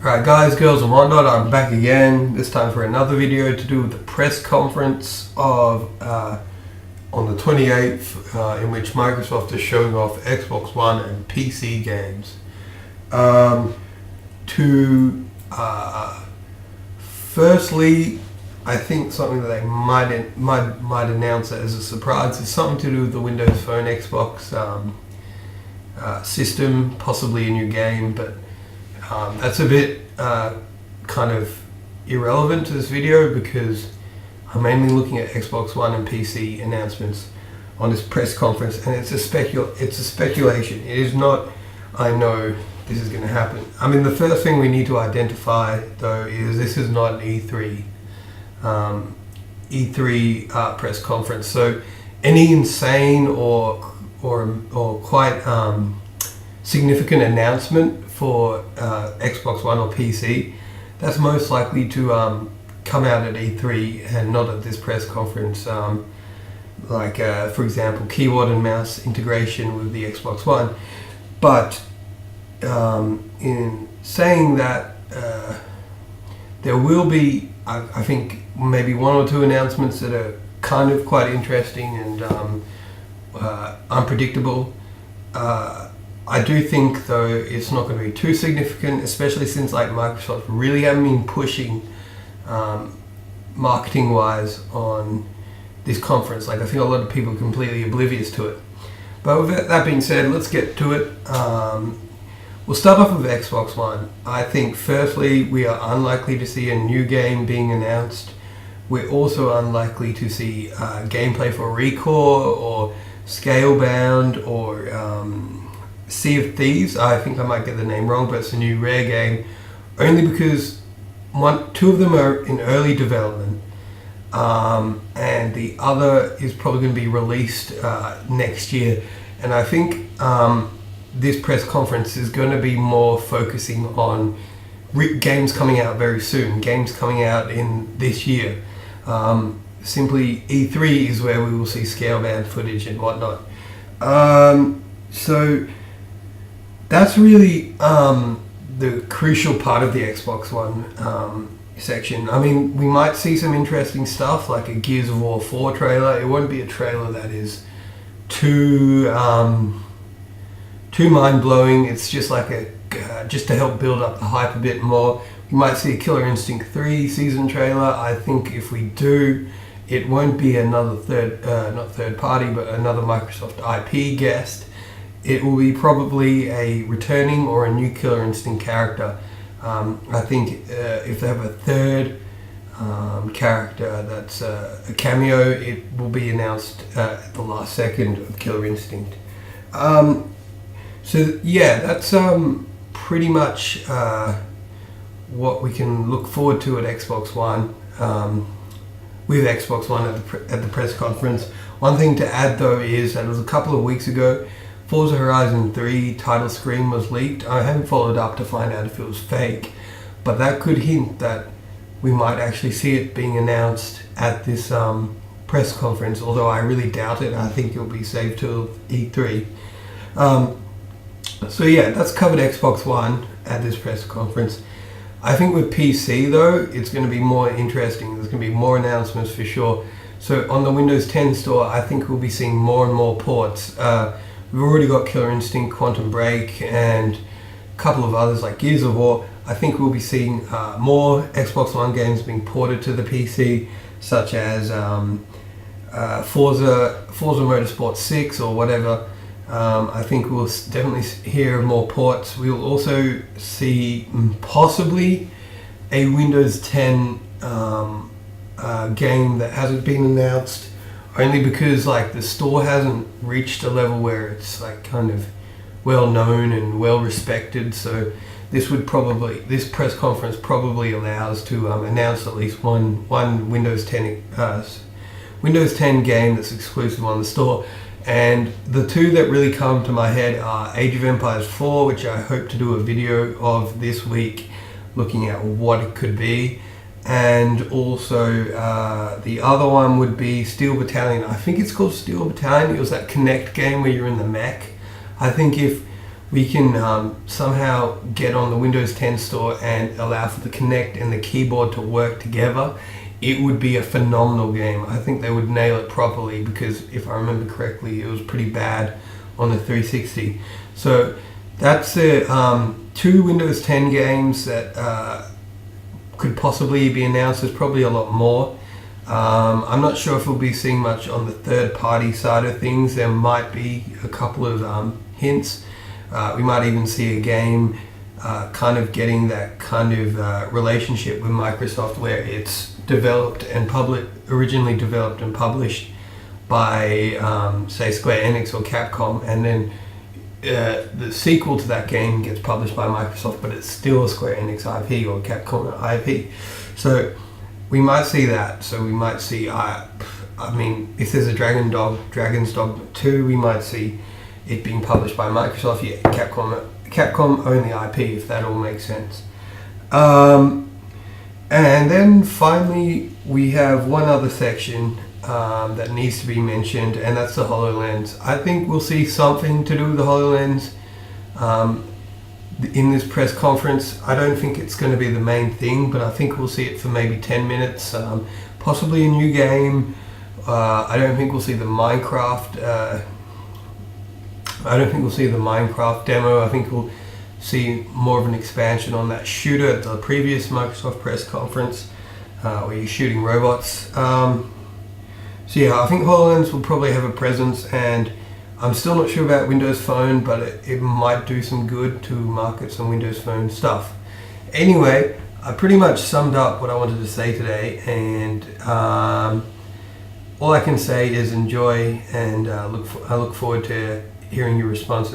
Alright guys, girls and whatnot, I'm back again, this time for another video to do with the press conference of on the 28th in which Microsoft is showing off Xbox One and PC games. Firstly, I think something that they might announce as a surprise is something to do with the Windows Phone Xbox system, possibly a new game, but that's a bit kind of irrelevant to this video because I'm mainly looking at Xbox One and PC announcements on this press conference, and it's a speculation. It is not, I know this is going to happen. I mean, the first thing we need to identify though is this is not an E3 press conference. So any insane or quite significant announcement for Xbox One or PC, that's most likely to come out at E3 and not at this press conference. For example, keyboard and mouse integration with the Xbox One. But in saying that, there will be, I think, maybe one or two announcements that are kind of quite interesting and unpredictable. I do think though it's not going to be too significant, especially since like Microsoft really haven't been pushing marketing wise on this conference. Like, I think a lot of people are completely oblivious to it. But with that being said, let's get to it. We'll start off with Xbox One. I think firstly we are unlikely to see a new game being announced. We're also unlikely to see gameplay for Recore or Scalebound or Sea of Thieves. I think I might get the name wrong, but it's a new Rare game, only because two of them are in early development, and the other is probably going to be released next year. And I think this press conference is going to be more focusing on games coming out very soon, games coming out in this year. Simply E3 is where we will see Scalebound footage and whatnot. So that's really the crucial part of the Xbox One section. I mean, we might see some interesting stuff like a Gears of War 4 trailer. It won't be a trailer that is too mind-blowing. It's just like just to help build up the hype a bit more. We might see a Killer Instinct 3 season trailer. I think if we do, it won't be another not third party, but another Microsoft IP guest. It will be probably a returning or a new Killer Instinct character. I think if they have a third character that's a cameo, it will be announced at the last second of Killer Instinct. So yeah, that's pretty much what we can look forward to at Xbox One, with Xbox One at the press conference. One thing to add though is that it was a couple of weeks ago, Forza Horizon 3 title screen was leaked. I haven't followed up to find out if it was fake, but that could hint that we might actually see it being announced at this press conference, although I really doubt it. I think it'll be saved till E3. So yeah, that's covered Xbox One at this press conference. I think with PC though, it's going to be more interesting. There's going to be more announcements for sure. So on the Windows 10 store, I think we'll be seeing more and more ports. We've already got Killer Instinct, Quantum Break, and a couple of others like Gears of War. I think we'll be seeing more Xbox One games being ported to the PC, such as Forza Motorsport 6 or whatever. I think we'll definitely hear more ports. We'll also see possibly a Windows 10 game that hasn't been announced, only because like the store hasn't reached a level where it's like kind of well known and well respected. So this press conference probably allows to announce at least one Windows 10 game that's exclusive on the store. And the two that really come to my head are Age of Empires 4, which I hope to do a video of this week looking at what it could be, and also the other one would be Steel Battalion. I think it's called Steel Battalion. It was that Kinect game where you're in the mech. I think if we can somehow get on the Windows 10 store and allow for the Kinect and the keyboard to work together, it would be a phenomenal game. I think they would nail it properly, because if I remember correctly, it was pretty bad on the 360. So that's the 2 Windows 10 games that could possibly be announced. There's probably a lot more. I'm not sure if we'll be seeing much on the third-party side of things. There might be a couple of hints. We might even see a game kind of getting that kind of relationship with Microsoft, where it's originally developed and published by, say, Square Enix or Capcom, and then the sequel to that game gets published by Microsoft, but it's still a Square Enix IP or Capcom IP. So we might see that. So we might see, I mean, if there's a Dragon's Dogma 2, we might see it being published by Microsoft. Yeah, Capcom own the IP, if that all makes sense. And then finally, we have one other section that needs to be mentioned, and that's the HoloLens. I think we'll see something to do with the HoloLens in this press conference. I don't think it's going to be the main thing, but I think we'll see it for maybe 10 minutes, possibly a new game. I don't think we'll see the Minecraft demo. I think we'll see more of an expansion on that shooter at the previous Microsoft press conference, where you're shooting robots. So yeah, I think HoloLens will probably have a presence, and I'm still not sure about Windows Phone, but it might do some good to market some Windows Phone stuff. Anyway, I pretty much summed up what I wanted to say today, and all I can say is enjoy, and I look forward to hearing your responses.